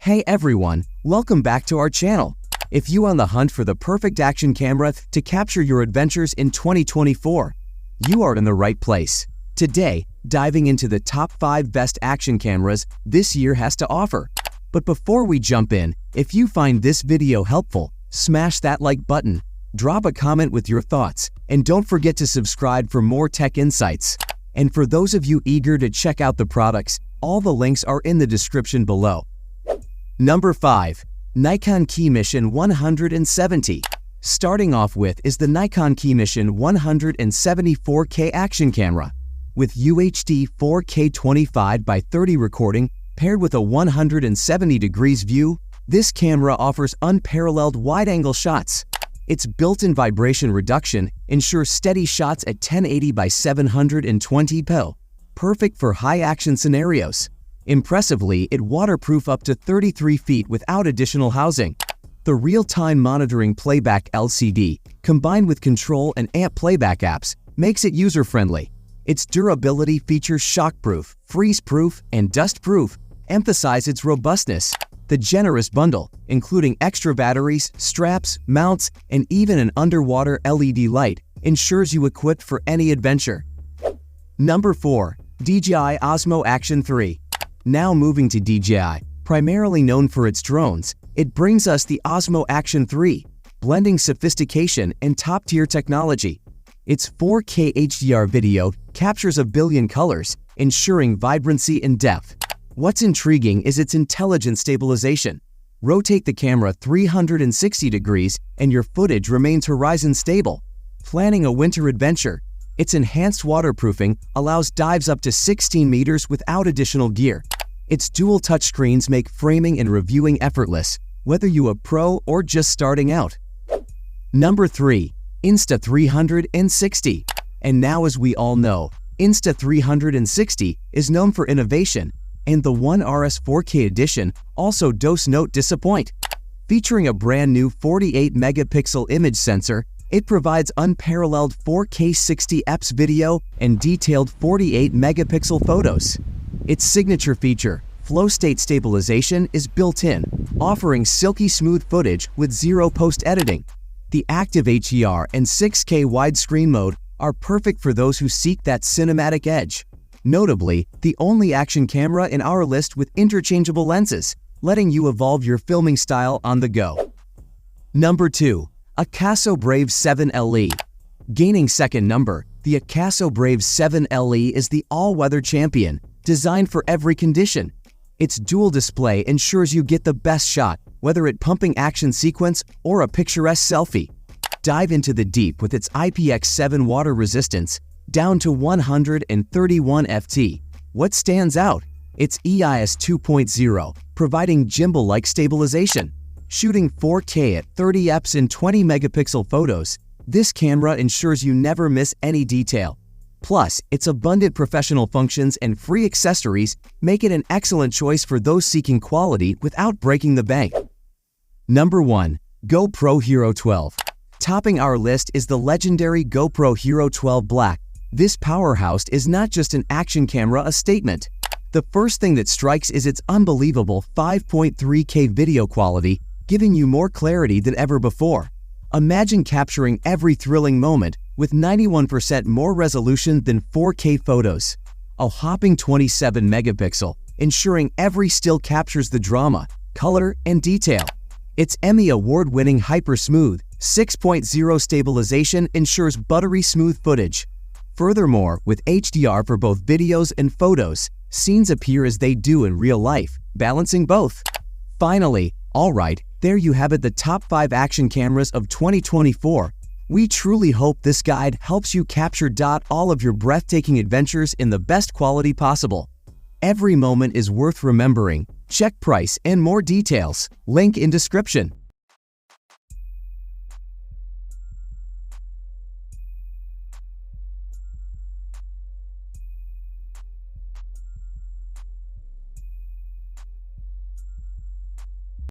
Hey everyone, welcome back to our channel. If you are on the hunt for the perfect action camera to capture your adventures in 2024, you are in the right place. Today, diving into the top 5 best action cameras this year has to offer. But before we jump in, if you find this video helpful, smash that like button, drop a comment with your thoughts, and don't forget to subscribe for more tech insights. And for those of you eager to check out the products, all the links are in the description below. Number 5. Nikon Key Mission 170. Starting off with is the Nikon Key Mission 174K action camera. With UHD 4K 25x30 recording paired with a 170 degrees view, this camera offers unparalleled wide-angle shots. Its built-in vibration reduction ensures steady shots at 1080x720p, perfect for high-action scenarios. Impressively, it waterproof up to 33 feet without additional housing. The real-time monitoring playback LCD, combined with control and amp playback apps, makes it user-friendly. Its durability features shockproof, freeze-proof, and dust-proof, emphasize its robustness. The generous bundle, including extra batteries, straps, mounts, and even an underwater LED light, ensures you equipped for any adventure. Number 4. DJI Osmo Action 3. Now moving to DJI, primarily known for its drones, it brings us the Osmo Action 3, blending sophistication and top-tier technology. Its 4K HDR video captures a billion colors, ensuring vibrancy and depth. What's intriguing is its intelligent stabilization. Rotate the camera 360 degrees and your footage remains horizon stable. Planning a winter adventure, its enhanced waterproofing allows dives up to 16 meters without additional gear. Its dual touchscreens make framing and reviewing effortless, whether you are pro or just starting out. Number 3. Insta360. And now, as we all know, Insta360 is known for innovation, and the One RS 4K edition also does not disappoint. Featuring a brand new 48-megapixel image sensor, it provides unparalleled 4K 60 fps video and detailed 48-megapixel photos. Its signature feature, flow state stabilization, is built in, offering silky smooth footage with zero post-editing. The active HDR and 6K widescreen mode are perfect for those who seek that cinematic edge. Notably, the only action camera in our list with interchangeable lenses, letting you evolve your filming style on the go. Number 2. AKASO Brave 7 LE. Gaining second number, the AKASO Brave 7 LE is the all-weather champion, designed for every condition. Its dual display ensures you get the best shot, whether it pumping action sequence or a picturesque selfie. Dive into the deep with its IPX7 water resistance, down to 131 FT. What stands out? Its EIS 2.0, providing gimbal-like stabilization. Shooting 4K at 30 fps in 20-megapixel photos, this camera ensures you never miss any detail. Plus, its abundant professional functions and free accessories make it an excellent choice for those seeking quality without breaking the bank. Number 1. GoPro Hero 12. Topping our list is the legendary GoPro Hero 12 Black. This powerhouse is not just an action camera, a statement. The first thing that strikes is its unbelievable 5.3K video quality, giving you more clarity than ever before. Imagine capturing every thrilling moment with 91% more resolution than 4K photos. A hopping 27 megapixel, ensuring every still captures the drama, color, and detail. Its Emmy award-winning hyper-smooth 6.0 stabilization ensures buttery smooth footage. Furthermore, with HDR for both videos and photos, scenes appear as they do in real life, balancing both. Finally, alright, there you have it, the top 5 action cameras of 2024. We truly hope this guide helps you capture all of your breathtaking adventures in the best quality possible. Every moment is worth remembering. Check price and more details. Link in description.